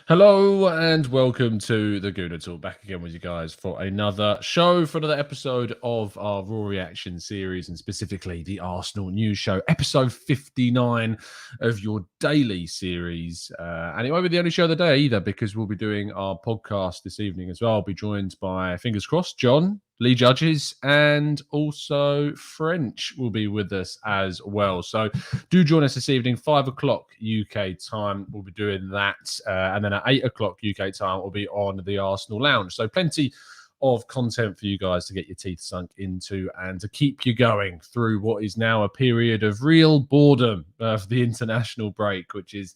Hello and welcome to the Gooner Talk. Back again with you guys for another show, for another episode of our Raw Reaction series, and specifically the Arsenal News Show, episode 59 of your daily series. And it won't be the only show of the day either, because we'll be doing our podcast this evening as well. I'll be joined by, fingers crossed, John, Lee Judges, and also French will be with us as well. So do join us this evening, 5 o'clock UK time. We'll be doing that. And then at 8 o'clock UK time, we'll be on the Arsenal Lounge. So plenty of content for you guys to get your teeth sunk into and to keep you going through what is now a period of real boredom for the international break, which is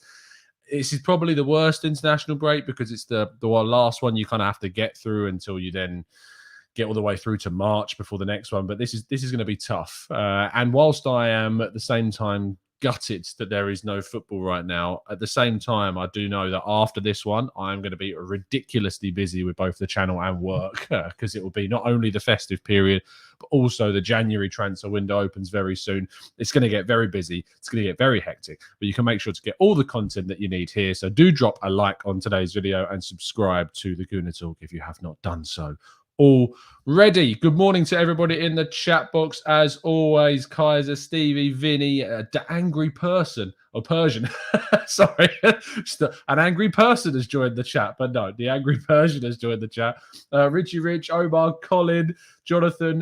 this is probably the worst international break because it's the last one you kind of have to get through until you then get all the way through to March before the next one. But this is going to be tough. And whilst I am at the same time gutted that there is no football right now, at the same time, I do know that after this one, I'm going to be ridiculously busy with both the channel and work because it will be not only the festive period, but also the January transfer window opens very soon. It's going to get very busy. It's going to get very hectic, but you can make sure to get all the content that you need here. So do drop a like on today's video and subscribe to the Gooner Talk if you have not done so already. Good morning to everybody in the chat box. As always, Kaiser, Stevie, Vinny, the angry person, or Persian. Sorry. An angry person has joined the chat, but no, the angry Persian has joined the chat. Richie Rich, Omar, Colin, Jonathan,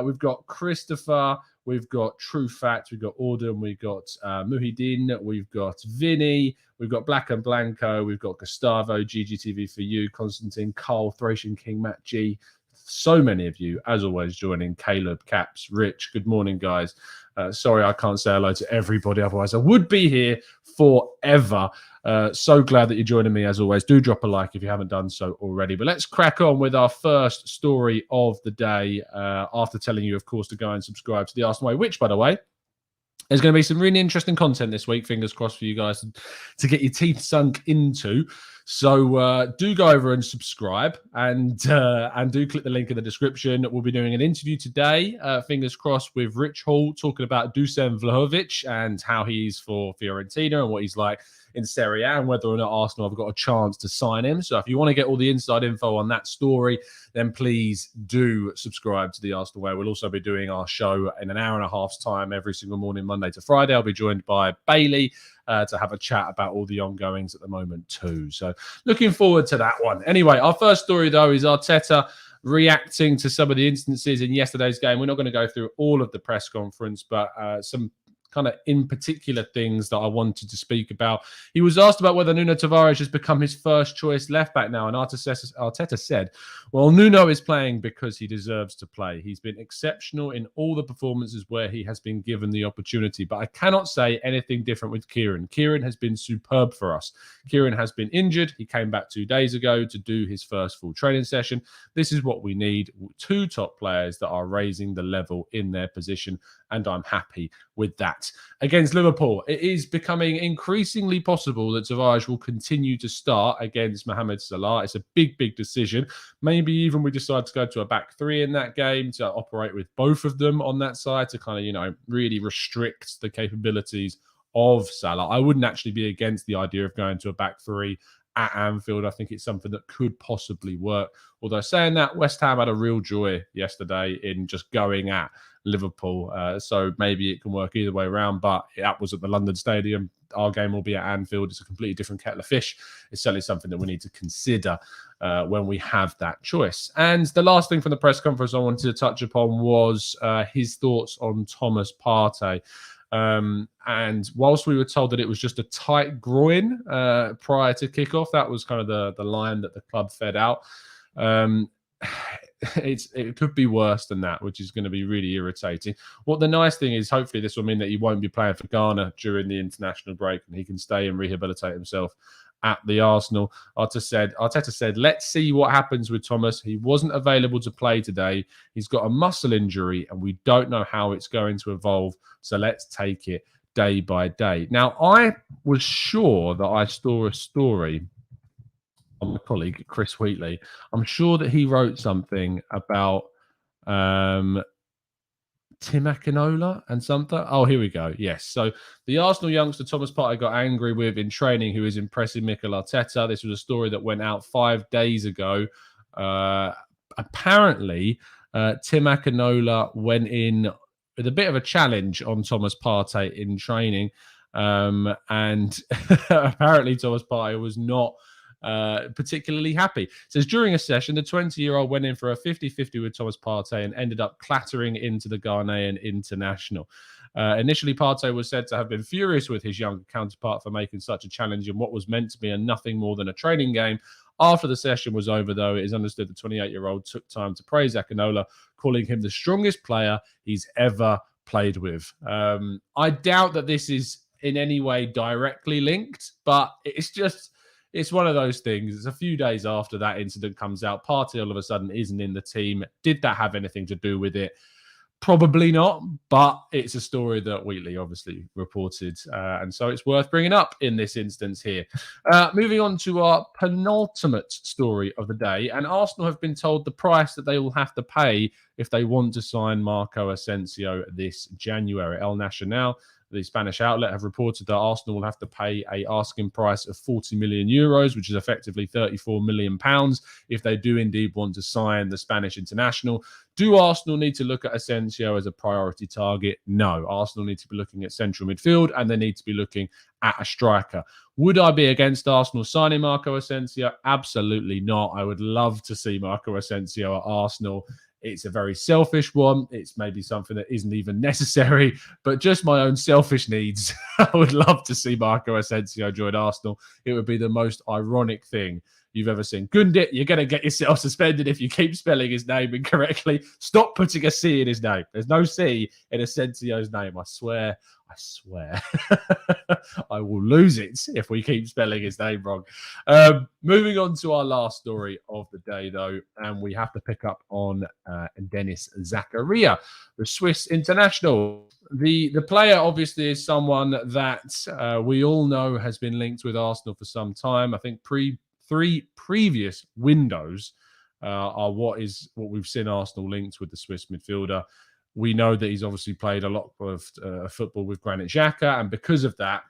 we've got Christopher, we've got True Fact, we've got Auden, we've got Muhyiddin, we've got Vinny, we've got Black and Blanco, we've got Gustavo, GGTV for you, Constantine, Carl, Thracian King, Matt G. So many of you, as always, joining. Caleb, Caps, Rich. Good morning, guys. Sorry, I can't say hello to everybody. Otherwise, I would be here forever. So glad that you're joining me, as always. Do drop a like if you haven't done so already. But let's crack on with our first story of the day. After telling you, of course, to go and subscribe to the Arsenal Way, which, by the way, there's going to be some really interesting content this week. Fingers crossed for you guys to get your teeth sunk into. So do go over and subscribe, and do click the link in the description. We'll be doing an interview today, fingers crossed, with Rich Hall, talking about Dusan Vlahovic and how he's for Fiorentina and what he's like in Serie A and whether or not Arsenal have got a chance to sign him. So if you want to get all the inside info on that story, then please do subscribe to the Arsenal Way. We'll also be doing our show in an hour and a half's time every single morning, Monday to Friday. I'll be joined by Bailey to have a chat about all the ongoings at the moment too. So looking forward to that one. Anyway, our first story, though, is Arteta reacting to some of the instances in yesterday's game. We're not going to go through all of the press conference, but some kind of in particular things that I wanted to speak about. He was asked about whether Nuno Tavares has become his first choice left back now, and Arteta said, well, Nuno is playing because he deserves to play. He's been exceptional in all the performances where he has been given the opportunity, but I cannot say anything different with Kieran. Kieran has been superb for us. Kieran has been injured. He came back 2 days ago to do his first full training session. This is what we need. 2 top players that are raising the level in their position, and I'm happy with that. Against Liverpool, it is becoming increasingly possible that Tavares will continue to start against Mohamed Salah. It's a big, big decision. Maybe even we decide to go to a back 3 in that game to operate with both of them on that side to kind of, really restrict the capabilities of Salah. I wouldn't actually be against the idea of going to a back 3 at Anfield. I think it's something that could possibly work. Although saying that, West Ham had a real joy yesterday in just going at Liverpool. So maybe it can work either way around, but that was at the London Stadium. Our game will be at Anfield. It's a completely different kettle of fish. It's certainly something that we need to consider when we have that choice. And the last thing from the press conference I wanted to touch upon was his thoughts on Thomas Partey. And whilst we were told that it was just a tight groin prior to kickoff, that was kind of the line that the club fed out. It could be worse than that, which is going to be really irritating. What the nice thing is, hopefully this will mean that he won't be playing for Ghana during the international break and he can stay and rehabilitate himself at the Arsenal. Arteta said, let's see what happens with Thomas. He wasn't available to play today. He's got a muscle injury and we don't know how it's going to evolve. So let's take it day by day. Now, I was sure that I saw a story on my colleague, Chris Wheatley. I'm sure that he wrote something about Timakinola and something. Oh, here we go. Yes. So the Arsenal youngster Thomas Partey got angry with in training, who is impressing Mikel Arteta. This was a story that went out 5 days ago. Apparently, Timakinola went in with a bit of a challenge on Thomas Partey in training. And apparently Thomas Partey was not particularly happy. It says during a session, the 20-year-old went in for a 50-50 with Thomas Partey and ended up clattering into the Ghanaian international. Initially, Partey was said to have been furious with his younger counterpart for making such a challenge in what was meant to be a nothing more than a training game. After the session was over, though, it is understood the 28-year-old took time to praise Akinola, calling him the strongest player he's ever played with. I doubt that this is in any way directly linked, but it's one of those things. It's a few days after that incident comes out. Partey all of a sudden isn't in the team. Did that have anything to do with it? Probably not, but it's a story that Wheatley obviously reported, and so it's worth bringing up in this instance here. Moving on to our penultimate story of the day, and Arsenal have been told the price that they will have to pay if they want to sign Marco Asensio this January. El Nacional, the Spanish outlet, have reported that Arsenal will have to pay a asking price of 40 million euros, which is effectively 34 million pounds, if they do indeed want to sign the Spanish international. Do Arsenal need to look at Asensio as a priority target? No. Arsenal need to be looking at central midfield, and they need to be looking at a striker. Would I be against Arsenal signing Marco Asensio? Absolutely not. I would love to see Marco Asensio at Arsenal. It's a very selfish one. It's maybe something that isn't even necessary, but just my own selfish needs. I would love to see Marco Asensio join Arsenal. It would be the most ironic thing you've ever seen. Gundit, you're going to get yourself suspended if you keep spelling his name incorrectly. Stop putting a C in his name. There's no C in Asensio's name. I swear. I will lose it if we keep spelling his name wrong. Moving on to our last story of the day, though, and we have to pick up on Denis Zakaria, the Swiss international. The player obviously is someone that we all know has been linked with Arsenal for some time. I think three previous windows are what we've seen Arsenal linked with the Swiss midfielder. We know that he's obviously played a lot of football with Granit Xhaka, and because of that,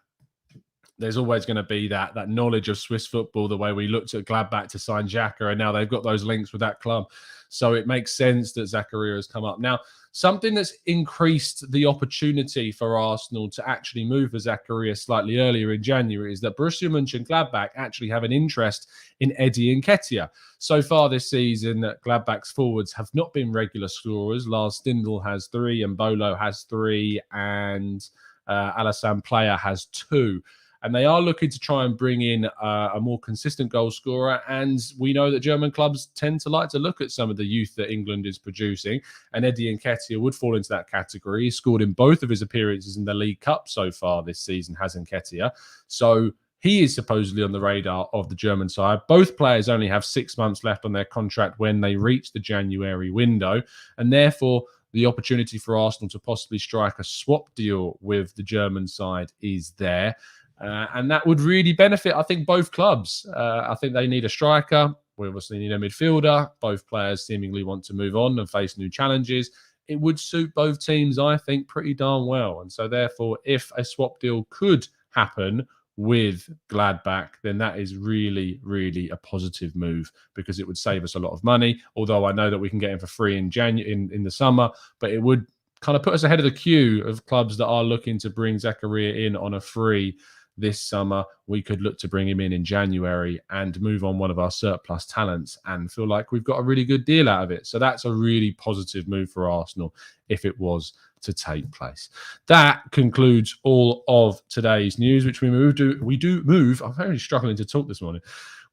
there's always going to be that knowledge of Swiss football, the way we looked at Gladbach to sign Xhaka, and now they've got those links with that club. So it makes sense that Zakaria has come up. Now, something that's increased the opportunity for Arsenal to actually move for Zakaria slightly earlier in January is that Borussia Mönchengladbach actually have an interest in Eddie Nketiah. So far this season, Gladbach's forwards have not been regular scorers. Lars Stindl has 3, and Bolo has 3, and Alassane Playa has 2. And they are looking to try and bring in a more consistent goal scorer. And we know that German clubs tend to like to look at some of the youth that England is producing. And Eddie Nketiah would fall into that category. He scored in both of his appearances in the League Cup so far this season, has Nketiah. So he is supposedly on the radar of the German side. Both players only have 6 months left on their contract when they reach the January window. And therefore, the opportunity for Arsenal to possibly strike a swap deal with the German side is there. And that would really benefit, I think, both clubs. I think they need a striker. We obviously need a midfielder. Both players seemingly want to move on and face new challenges. It would suit both teams, I think, pretty darn well. And so, therefore, if a swap deal could happen with Gladbach, then that is really, really a positive move, because it would save us a lot of money. Although I know that we can get him for free in the summer, but it would kind of put us ahead of the queue of clubs that are looking to bring Zakaria in on a free this summer. We could look to bring him in January and move on one of our surplus talents and feel like we've got a really good deal out of it. So that's a really positive move for Arsenal if it was to take place. That concludes all of today's news, which we do move. I'm very struggling to talk this morning.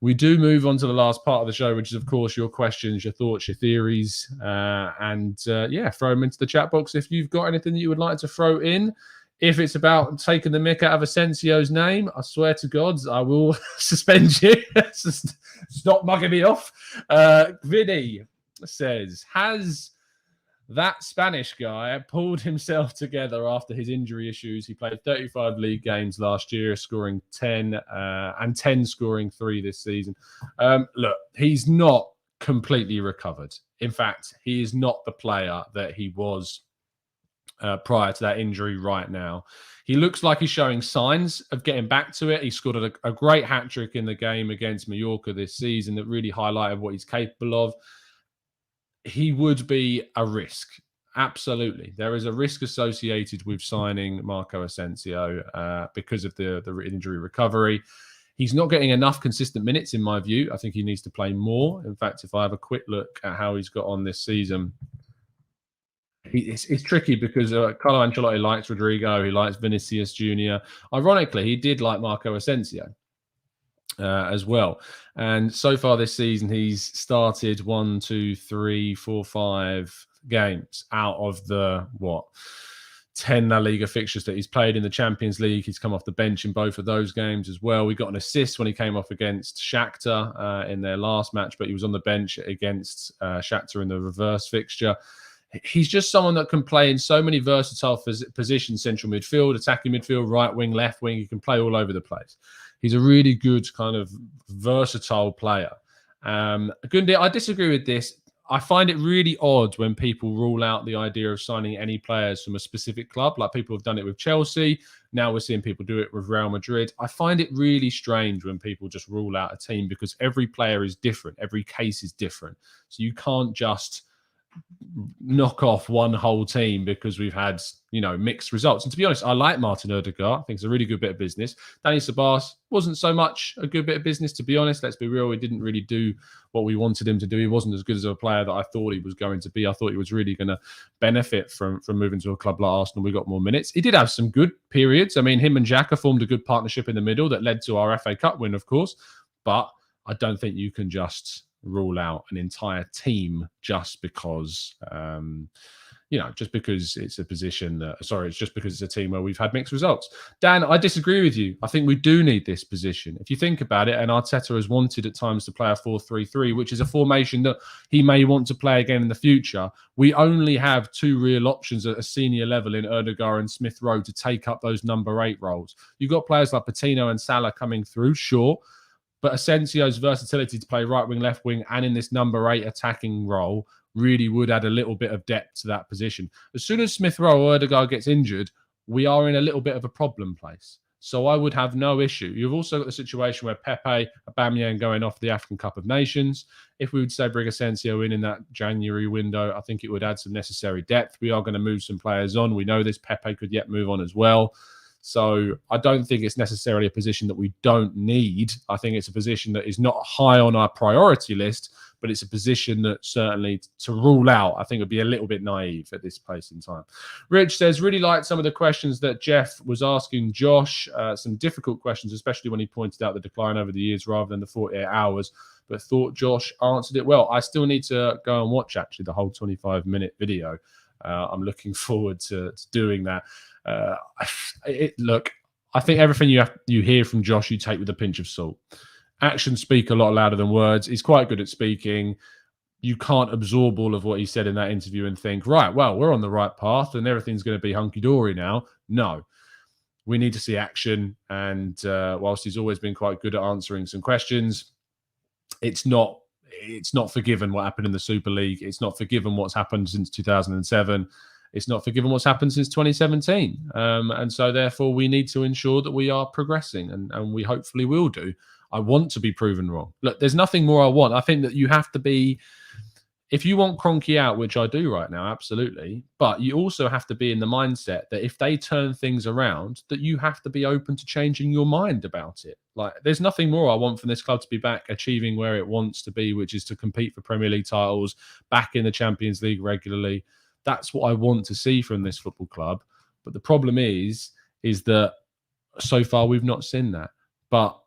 We do move on to the last part of the show, which is, of course, your questions, your thoughts, your theories, and throw them into the chat box if you've got anything that you would like to throw in. If it's about taking the mick out of Asensio's name, I swear to God, I will suspend you. Stop mugging me off. Vinny says, has that Spanish guy pulled himself together after his injury issues? He played 35 league games last year, scoring 10 and 10 scoring 3 this season. Look, he's not completely recovered. In fact, he is not the player that he was prior to that injury right now. He looks like he's showing signs of getting back to it. He scored a great hat-trick in the game against Mallorca this season that really highlighted what he's capable of. He would be a risk. Absolutely. There is a risk associated with signing Marco Asensio because of the injury recovery. He's not getting enough consistent minutes, in my view. I think he needs to play more. In fact, if I have a quick look at how he's got on this season, it's tricky because Carlo Ancelotti likes Rodrigo, he likes Vinicius Junior. Ironically, he did like Marco Asensio as well. And so far this season, he's started 5 games out of the 10 La Liga fixtures that he's played in the Champions League. He's come off the bench in both of those games as well. We got an assist when he came off against Shakhtar in their last match, but he was on the bench against Shakhtar in the reverse fixture. He's just someone that can play in so many versatile positions: central midfield, attacking midfield, right wing, left wing. He can play all over the place. He's a really good kind of versatile player. Gundi, I disagree with this. I find it really odd when people rule out the idea of signing any players from a specific club. Like people have done it with Chelsea. Now we're seeing people do it with Real Madrid. I find it really strange when people just rule out a team because every player is different. Every case is different. So you can't just knock off one whole team because we've had, mixed results. And to be honest, I like Martin Odegaard. I think it's a really good bit of business. Danny Sabas wasn't so much a good bit of business, to be honest. Let's be real. He didn't really do what we wanted him to do. He wasn't as good as a player that I thought he was going to be. I thought he was really going to benefit from moving to a club like Arsenal. We got more minutes. He did have some good periods. I mean, him and Xhaka formed a good partnership in the middle that led to our FA Cup win, of course. But I don't think you can just rule out an entire team just because just because it's a position it's just because it's a team where we've had mixed results. Dan, I disagree with you. I think we do need this position. If you think about it, and Arteta has wanted at times to play a 4-3-3, which is a formation that he may want to play again in the future. We only have two real options at a senior level in Odegaard and Smith Rowe to take up those number 8 roles. You've got players like Patino and Salah coming through, sure, but Asensio's versatility to play right wing, left wing, and in this number 8 attacking role really would add a little bit of depth to that position. As soon as Smith Rowe or Odegaard gets injured, we are in a little bit of a problem place. So I would have no issue. You've also got the situation where Pepe, Aubameyang going off the African Cup of Nations. If we would say bring Asensio in that January window, I think it would add some necessary depth. We are going to move some players on. We know this. Pepe could yet move on as well. So I don't think it's necessarily a position that we don't need. I think it's a position that is not high on our priority list, but it's a position that certainly to rule out, I think would be a little bit naive at this place in time. Rich says, really liked some of the questions that Jeff was asking Josh, some difficult questions, especially when he pointed out the decline over the years rather than the 48 hours, but thought Josh answered it well. I still need to go and watch actually the whole 25-minute video. I'm looking forward to doing that. Look, I think everything you hear from Josh, you take with a pinch of salt. Actions speak a lot louder than words. He's quite good at speaking. You can't absorb all of what he said in that interview and think, right, well, we're on the right path and everything's going to be hunky-dory now. No, we need to see action. And whilst he's always been quite good at answering some questions, it's not forgiven what happened in the Super League. It's not forgiven what's happened since 2007. It's not forgiven what's happened since 2017. And so therefore we need to ensure that we are progressing and we hopefully will do. I want to be proven wrong. Look, there's nothing more I want. I think that you have to be, if you want Kroenke out, which I do right now, absolutely, but you also have to be in the mindset that if they turn things around, that you have to be open to changing your mind about it. Like, there's nothing more I want from this club to be back achieving where it wants to be, which is to compete for Premier League titles, back in the Champions League regularly. That's what I want to see from this football club. But the problem is that so far we've not seen that. But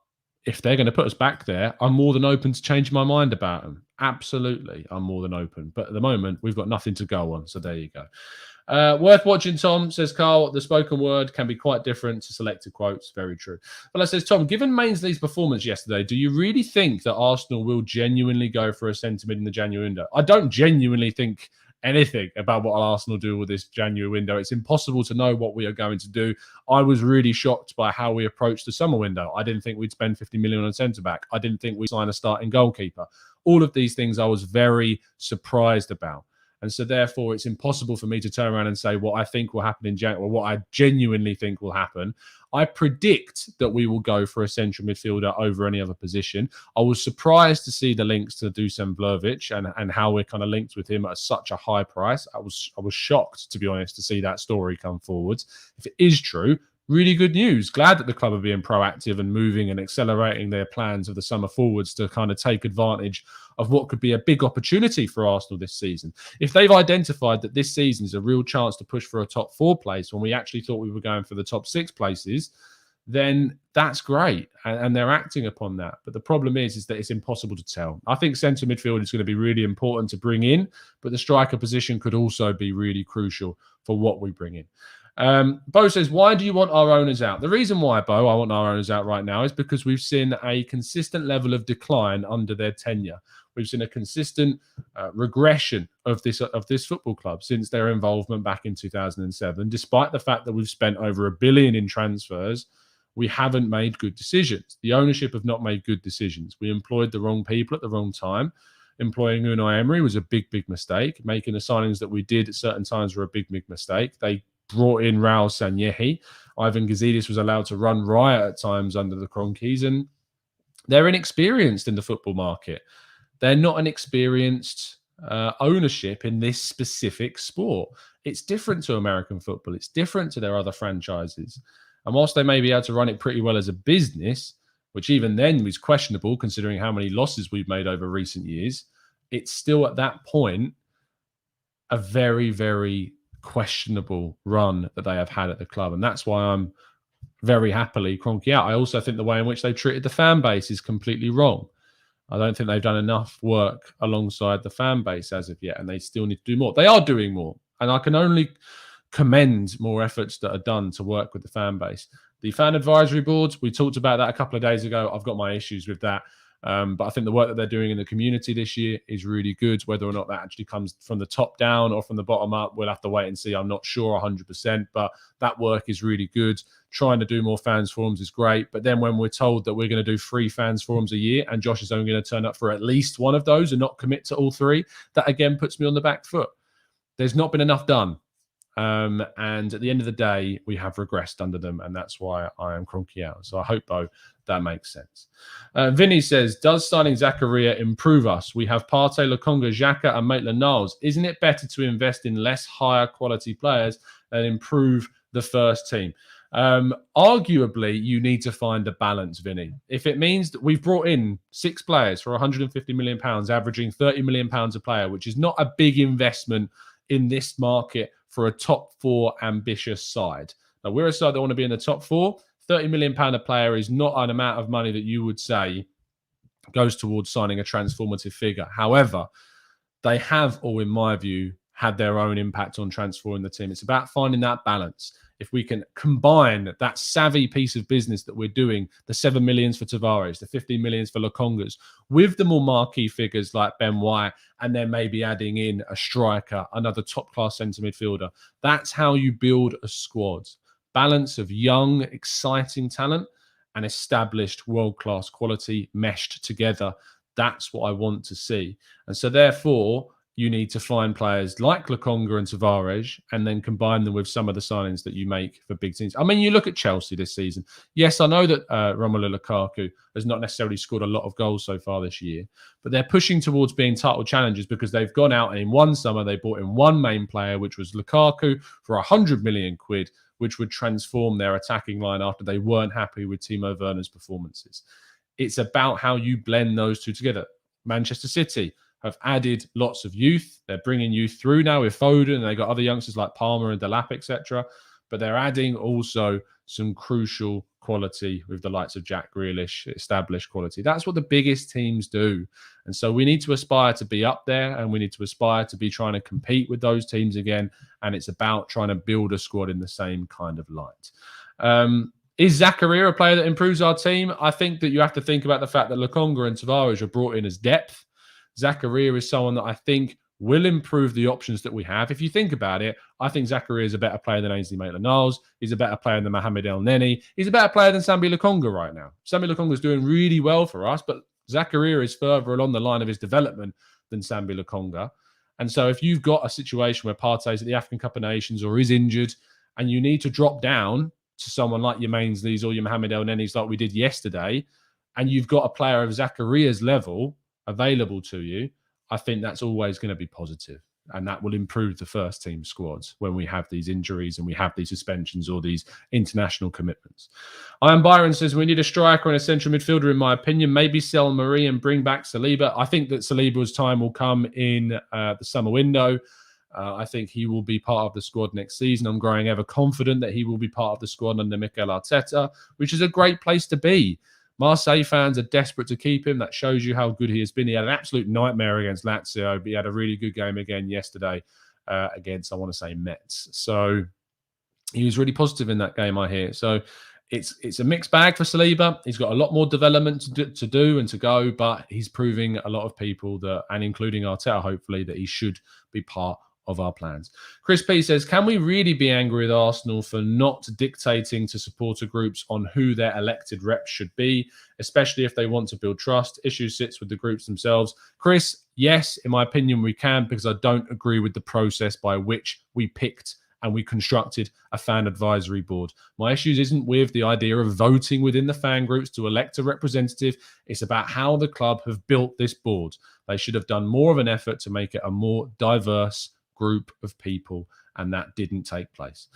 if they're going to put us back there, I'm more than open to changing my mind about them. Absolutely, I'm more than open. But at the moment, we've got nothing to go on. So there you go. Worth watching, Tom, says Carl. The spoken word can be quite different to selected quotes. Very true. But it says, Tom, given Mainsley's performance yesterday, do you really think that Arsenal will genuinely go for a centre mid in the January window? I don't genuinely think anything about what Arsenal do with this January window. It's impossible to know what we are going to do. I was really shocked by how we approached the summer window. I didn't think we'd spend 50 million on centre-back. I didn't think we'd sign a starting goalkeeper. All of these things I was very surprised about. And so therefore, it's impossible for me to turn around and say what I think will happen in January, or what I genuinely think will happen. I predict that we will go for a central midfielder over any other position. I was surprised to see the links to Dusan Vlahovic and how we're kind of linked with him at such a high price. I was shocked, to be honest, to see that story come forwards. If it is true, really good news. Glad that the club are being proactive and moving and accelerating their plans of the summer forwards to kind of take advantage of what could be a big opportunity for Arsenal this season. If they've identified that this season is a real chance to push for a top 4 place when we actually thought we were going for the top 6 places, then that's great. And they're acting upon that. But the problem is that it's impossible to tell. I think centre midfield is going to be really important to bring in, but the striker position could also be really crucial for what we bring in. Bo says, why do you want our owners out? The reason why, Bo, I want our owners out right now is because we've seen a consistent level of decline under their tenure. We've seen a consistent regression of this football club since their involvement back in 2007. Despite the fact that we've spent over $1 billion in transfers, we haven't made good decisions. The ownership have not made good decisions. We employed the wrong people at the wrong time. Employing Unai Emery was a big mistake. Making the signings that we did at certain times were a big mistake. They brought in Raul Sanllehi. Ivan Gazidis was allowed to run riot at times under the Kroenkes, and they're inexperienced in the football market. They're not an experienced ownership in this specific sport. It's different to American football. It's different to their other franchises. And whilst they may be able to run it pretty well as a business, which even then was questionable considering how many losses we've made over recent years, it's still at that point a very, very questionable run that they have had at the club. And that's why I'm very happily Kroenke out. I also think the way in which they treated the fan base is completely wrong. I don't think they've done enough work alongside the fan base as of yet, and they still need to do more. They are doing more, and I can only commend more efforts that are done to work with the fan base. The fan advisory boards, we talked about that a couple of days ago. I've got my issues with that. But I think the work that they're doing in the community this year is really good. Whether or not that actually comes from the top down or from the bottom up, we'll have to wait and see. I'm not sure 100%, but that work is really good. Trying to do more fans forums is great. But then when we're told that we're going to do 3 fans forums a year and Josh is only going to turn up for at least one of those and not commit to all 3, that again puts me on the back foot. There's not been enough done. And at the end of the day, we have regressed under them, and that's why I am Kroenke out. So I hope, Bo, that makes sense. Vinny says, does signing Zakaria improve us? We have Partey, Lokonga, Xhaka, and Maitland-Niles. Isn't it better to invest in less higher quality players and improve the first team? Arguably, you need to find a balance, Vinny. If it means that we've brought in 6 players for £150 million, averaging £30 million a player, which is not a big investment in this market for a top 4 ambitious side. Now, we're a side that want to be in the top 4. £30 million a player is not an amount of money that you would say goes towards signing a transformative figure. However, they have, or in my view, had their own impact on transforming the team. It's about finding that balance. If we can combine that savvy piece of business that we're doing, the 7 millions for Tavares, the 15 millions for Lokongas, with the more marquee figures like Ben White, and then maybe adding in a striker, another top-class centre midfielder. That's how you build a squad. Balance of young, exciting talent and established world-class quality meshed together. That's what I want to see. And so therefore, you need to find players like Lokonga and Tavares and then combine them with some of the signings that you make for big teams. I mean, you look at Chelsea this season. Yes, I know that Romelu Lukaku has not necessarily scored a lot of goals so far this year, but they're pushing towards being title challengers because they've gone out and in one summer they bought in one main player, which was Lukaku, for 100 million quid, which would transform their attacking line after they weren't happy with Timo Werner's performances. It's about how you blend those two together. Manchester City have added lots of youth. They're bringing youth through now with Foden, and they've got other youngsters like Palmer and Delap, etc. But they're adding also some crucial quality with the likes of Jack Grealish, established quality. That's what the biggest teams do. And so we need to aspire to be up there, and we need to aspire to be trying to compete with those teams again. And it's about trying to build a squad in the same kind of light. Is Zakaria a player that improves our team? I think that you have to think about the fact that Lokonga and Tavares are brought in as depth. Zakaria is someone that I think will improve the options that we have. If you think about it, I think Zakaria is a better player than Ainsley Maitland-Niles. He's a better player than Mohamed El Neni. He's a better player than Sambi Lokonga right now. Sambi Lokonga is doing really well for us, but Zakaria is further along the line of his development than Sambi Lokonga. And so if you've got a situation where Partey's at the African Cup of Nations or is injured and you need to drop down to someone like your Mainsley's or your Mohamed El Nene's like we did yesterday, and you've got a player of Zakaria's level available to you, I think that's always going to be positive. And that will improve the first team squads when we have these injuries and we have these suspensions or these international commitments. Ian Byron says we need a striker and a central midfielder, in my opinion. Maybe sell Marie and bring back Saliba. I think that Saliba's time will come in the summer window. I think he will be part of the squad next season. I'm growing ever confident that he will be part of the squad under Mikel Arteta, which is a great place to be. Marseille fans are desperate to keep him. That shows you how good he has been. He had an absolute nightmare against Lazio, but he had a really good game again yesterday against, I want to say, Metz. So he was really positive in that game, I hear. So it's a mixed bag for Saliba. He's got a lot more development to do and to go, but he's proving a lot of people that, and including Arteta, hopefully, that he should be part of our plans. Chris P says, can we really be angry with Arsenal for not dictating to supporter groups on who their elected reps should be, especially if they want to build trust? Issue sits with the groups themselves. Chris, yes, in my opinion, we can, because I don't agree with the process by which we picked and we constructed a fan advisory board. My issues isn't with the idea of voting within the fan groups to elect a representative. It's about how the club have built this board. They should have done more of an effort to make it a more diverse group of people, and that didn't take place.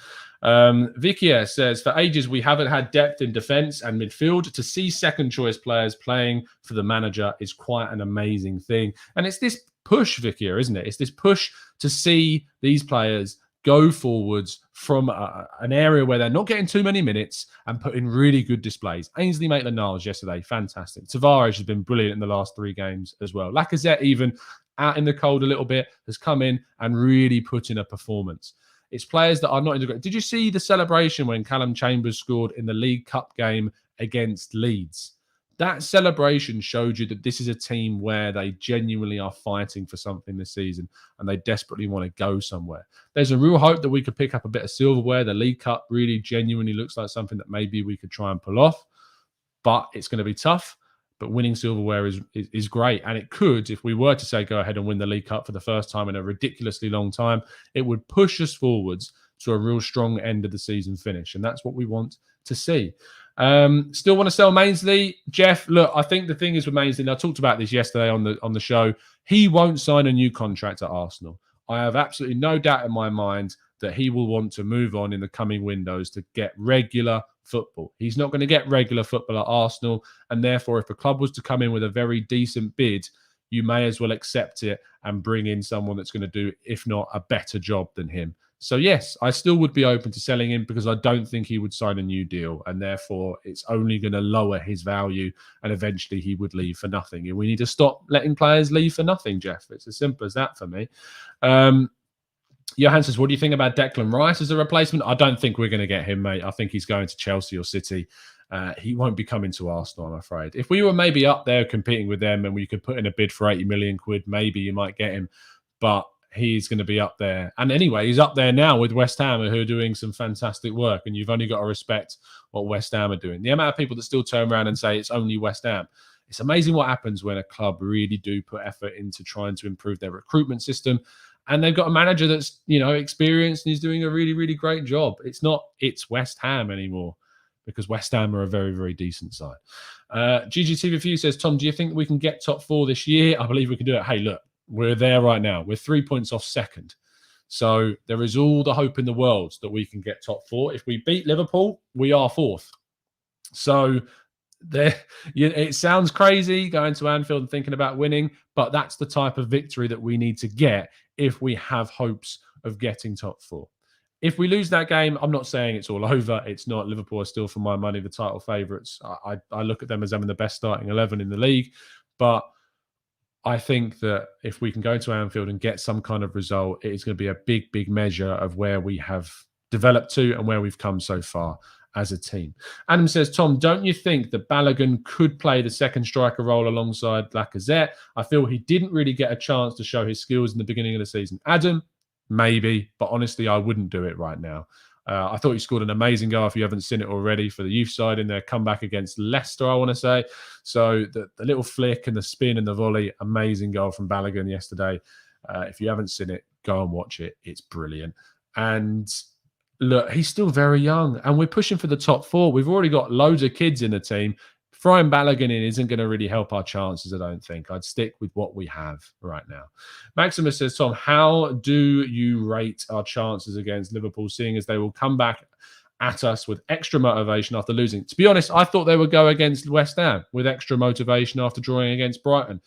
Vicky says, for ages we haven't had depth in defence and midfield. To see second choice players playing for the manager is quite an amazing thing. And it's this push, Vicky, isn't it? It's this push to see these players go forwards from an area where they're not getting too many minutes and put in really good displays. Ainsley Maitland-Niles yesterday, fantastic. Tavares has been brilliant in the last 3 games as well. Lacazette, even out in the cold a little bit, has come in and really put in a performance. It's players that are not integrated. Did you see the celebration when Callum Chambers scored in the League Cup game against Leeds? That celebration showed you that this is a team where they genuinely are fighting for something this season and they desperately want to go somewhere. There's a real hope that we could pick up a bit of silverware. The League Cup really genuinely looks like something that maybe we could try and pull off, but it's going to be tough. But winning silverware is great. And it could, if we were to say go ahead and win the League Cup for the first time in a ridiculously long time, it would push us forwards to a real strong end of the season finish. And that's what we want to see. Still want to sell Mainsley. Jeff, look, I think the thing is with Mainsley, and I talked about this yesterday on the show, he won't sign a new contract at Arsenal. I have absolutely no doubt in my mind that he will want to move on in the coming windows to get regular football. He's not going to get regular football at Arsenal, and therefore if a club was to come in with a very decent bid, you may as well accept it and bring in someone that's going to do, if not a better job than him. So yes, I still would be open to selling him because I don't think he would sign a new deal, and therefore it's only going to lower his value and eventually he would leave for nothing. And we need to stop letting players leave for nothing, Jeff. It's as simple as that for me. Johan says, what do you think about Declan Rice as a replacement? I don't think we're going to get him, mate. I think he's going to Chelsea or City. He won't be coming to Arsenal, I'm afraid. If we were maybe up there competing with them and we could put in a bid for 80 million quid, maybe you might get him. But he's going to be up there. And anyway, he's up there now with West Ham, who are doing some fantastic work. And you've only got to respect what West Ham are doing. The amount of people that still turn around and say it's only West Ham. It's amazing what happens when a club really do put effort into trying to improve their recruitment system. And they've got a manager that's, experienced and he's doing a really, really great job. It's West Ham anymore, because West Ham are a very, very decent side. GGTV says, Tom, do you think we can get top 4 this year? I believe we can do it. Hey, look, we're there right now. We're 3 points off second. So there is all the hope in the world that we can get top 4. If we beat Liverpool, we are 4th. So it sounds crazy going to Anfield and thinking about winning, but that's the type of victory that we need to get if we have hopes of getting top 4. If we lose that game, I'm not saying it's all over. It's not. Liverpool are still, for my money, the title favourites. I look at them as having the best starting 11 in the league, but I think that if we can go to Anfield and get some kind of result, it is going to be a big, big measure of where we have developed to and where we've come so far as a team. Adam says, Tom, don't you think that Balogun could play the second striker role alongside Lacazette? I feel he didn't really get a chance to show his skills in the beginning of the season. Adam, maybe, but honestly, I wouldn't do it right now. I thought he scored an amazing goal, if you haven't seen it already, for the youth side in their comeback against Leicester, I want to say. So the little flick and the spin and the volley, amazing goal from Balogun yesterday. If you haven't seen it, go and watch it. It's brilliant. And look, he's still very young, and we're pushing for the top 4. We've already got loads of kids in the team. Throwing Balogun in isn't going to really help our chances, I don't think. I'd stick with what we have right now. Maximus says, Tom, how do you rate our chances against Liverpool, seeing as they will come back at us with extra motivation after losing? To be honest, I thought they would go against West Ham with extra motivation after drawing against Brighton.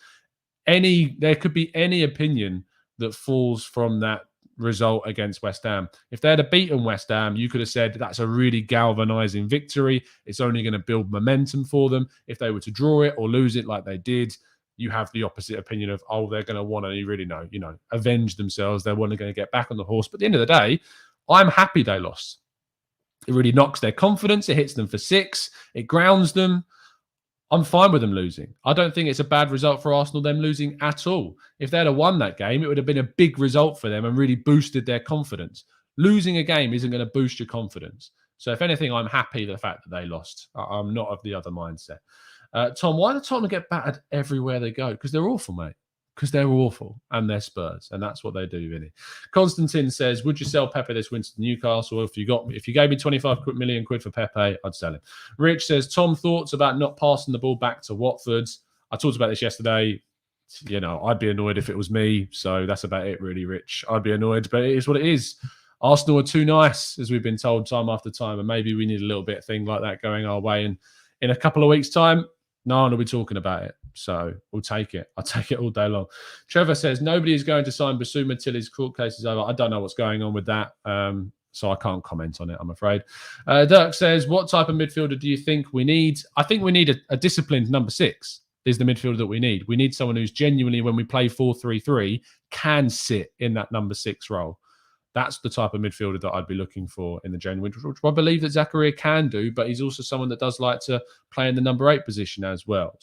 There could be any opinion that falls from that result against West Ham. If they had beaten West Ham, you could have said that's a really galvanizing victory. It's only going to build momentum for them. If they were to draw it or lose it like they did, you have the opposite opinion of, oh, they're going to want to really avenge themselves. They're going to get back on the horse. But at the end of the day, I'm happy they lost. It really knocks their confidence. It hits them for 6. It grounds them. I'm fine with them losing. I don't think it's a bad result for Arsenal, them losing at all. If they'd have won that game, it would have been a big result for them and really boosted their confidence. Losing a game isn't going to boost your confidence. So if anything, I'm happy the fact that they lost. I'm not of the other mindset. Tom, why do Tottenham get battered everywhere they go? Because they're awful, mate. Because they're awful and they're Spurs, and that's what they do, really. Constantine says, would you sell Pepe this winter to Newcastle? If you gave me 25 million quid for Pepe, I'd sell him. Rich says, Tom, thoughts about not passing the ball back to Watford? I talked about this yesterday. I'd be annoyed if it was me. So that's about it, really, Rich. I'd be annoyed, but it is what it is. Arsenal are too nice, as we've been told time after time, and maybe we need a little bit of thing like that going our way. And in a couple of weeks' time, no one will be talking about it. So we'll take it. I'll take it all day long. Trevor says, nobody is going to sign Basuma till his court case is over. I don't know what's going on with that. So I can't comment on it, I'm afraid. Dirk says, what type of midfielder do you think we need? I think we need a disciplined number 6 is the midfielder that we need. We need someone who's genuinely, when we play 4-3-3, can sit in that number 6 role. That's the type of midfielder that I'd be looking for in the January, which I believe that Zakaria can do, but he's also someone that does like to play in the number 8 position as well.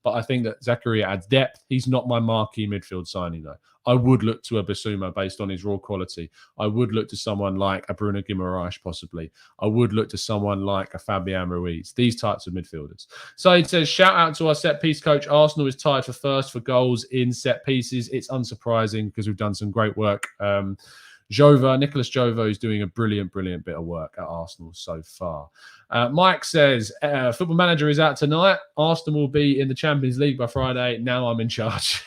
But I think that Zakaria adds depth. He's not my marquee midfield signing, though. I would look to a Basuma based on his raw quality. I would look to someone like a Bruno Guimaraes, possibly. I would look to someone like a Fabian Ruiz, these types of midfielders. So it says, shout out to our set-piece coach. Arsenal is tied for first for goals in set pieces. It's unsurprising because we've done some great work. Nicholas Jova is doing a brilliant bit of work at Arsenal so far. Mike says, Football Manager is out tonight. Arsenal will be in the Champions League by Friday. Now I'm in charge.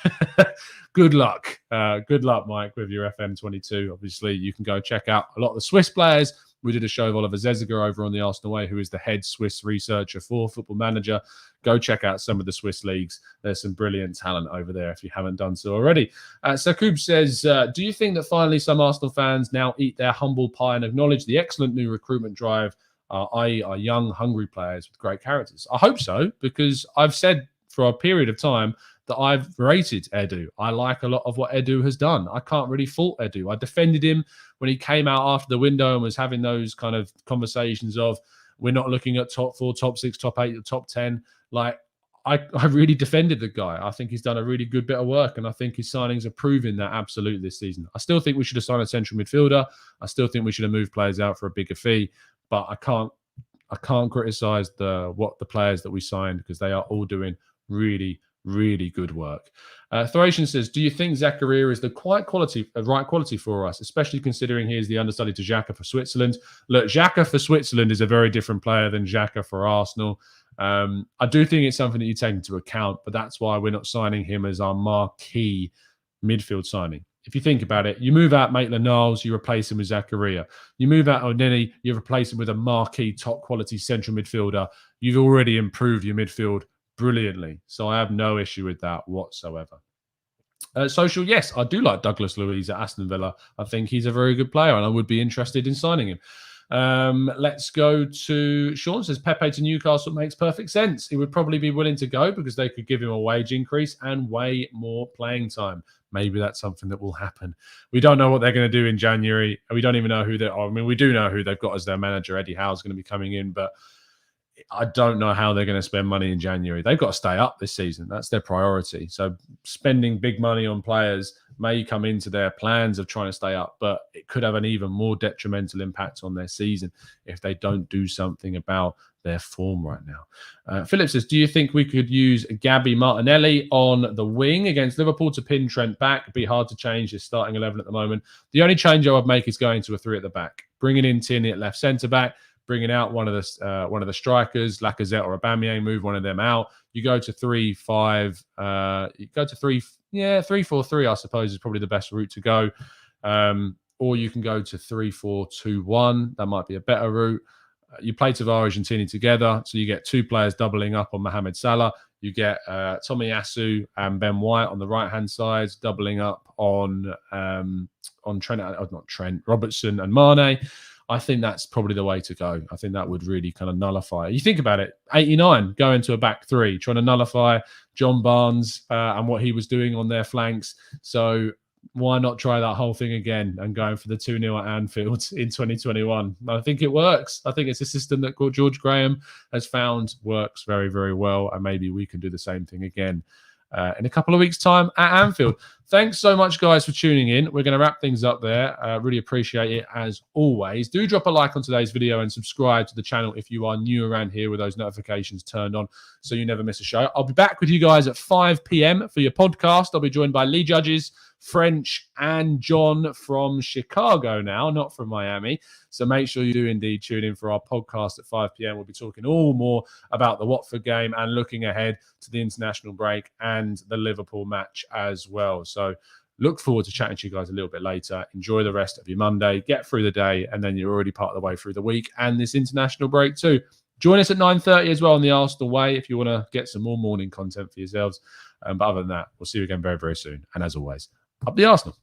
Good luck. Good luck, Mike, with your FM22. Obviously, you can go check out a lot of the Swiss players. We did a show of Oliver Zeziger over on the Arsenal Way, who is the head Swiss researcher for Football Manager. Go check out some of the Swiss leagues. There's some brilliant talent over there if you haven't done so already. Sakub says, do you think that finally some Arsenal fans now eat their humble pie and acknowledge the excellent new recruitment drive, i.e. our young, hungry players with great characters? I hope so, because I've said for a period of time that I've rated Edu. I like a lot of what Edu has done. I can't really fault Edu. I defended him when he came out after the window and was having those kind of conversations of, we're not looking at top 4, top 6, top 8, top 10. Like, I really defended the guy. I think he's done a really good bit of work, and I think his signings are proving that absolutely this season. I still think we should have signed a central midfielder. I still think we should have moved players out for a bigger fee, but I can't criticize the players that we signed, because they are all doing really good work. Thracian says, do you think Zakaria is the right quality for us, especially considering he is the understudy to Xhaka for Switzerland? Look, Xhaka for Switzerland is a very different player than Xhaka for Arsenal. I do think it's something that you take into account, but that's why we're not signing him as our marquee midfield signing. If you think about it, you move out Maitland-Niles, you replace him with Zakaria. You move out O'Neill, you replace him with a marquee top quality central midfielder. You've already improved your midfield brilliantly. So I have no issue with that whatsoever. Social, yes, I do like Douglas Luiz at Aston Villa. I think he's a very good player, and I would be interested in signing him. Let's go to Sean. Says Pepe to Newcastle makes perfect sense. He would probably be willing to go because they could give him a wage increase and way more playing time. Maybe that's something that will happen. We don't know what they're going to do in January. We don't even know who they are. I mean, we do know who they've got as their manager. Eddie Howe's going to be coming in, but I don't know how they're going to spend money in January. They've got to stay up this season. That's their priority. So spending big money on players may come into their plans of trying to stay up, but it could have an even more detrimental impact on their season if they don't do something about their form right now. Philip says, do you think we could use Gabby Martinelli on the wing against Liverpool to pin Trent back? It'd be hard to change his starting 11 at the moment. The only change I would make is going to a 3 at the back, bringing in Tierney at left centre back, bringing out one of the strikers, Lacazette or Aubameyang, move one of them out. You go to 3-5. You go to 3-4-3. I suppose is probably the best route to go. Or you can go to 3-4-2-1. That might be a better route. You play Tavares and Tierney together, so you get 2 players doubling up on Mohamed Salah. You get Tomiyasu and Ben White on the right-hand side, doubling up on Robertson and Mane. I think that's probably the way to go. I think that would really kind of nullify. You think about it, 89 going to a back 3, trying to nullify John Barnes and what he was doing on their flanks. So why not try that whole thing again and going for the 2-0 at Anfield in 2021? I think it works. I think it's a system that George Graham has found works very, very well. And maybe we can do the same thing again in a couple of weeks' time at Anfield. Thanks so much, guys, for tuning in. We're going to wrap things up there. Really appreciate it, as always. Do drop a like on today's video and subscribe to the channel if you are new around here with those notifications turned on so you never miss a show. I'll be back with you guys at 5 p.m. for your podcast. I'll be joined by Lee Judges, French, and John from Chicago now, not from Miami. So make sure you do indeed tune in for our podcast at 5 p.m. We'll be talking all more about the Watford game and looking ahead to the international break and the Liverpool match as well. So look forward to chatting to you guys a little bit later. Enjoy the rest of your Monday, get through the day, and then you're already part of the way through the week and this international break too. Join us at 9:30 as well on the Arsenal Way if you want to get some more morning content for yourselves. But other than that, we'll see you again very, very soon. And as always, up the Arsenal.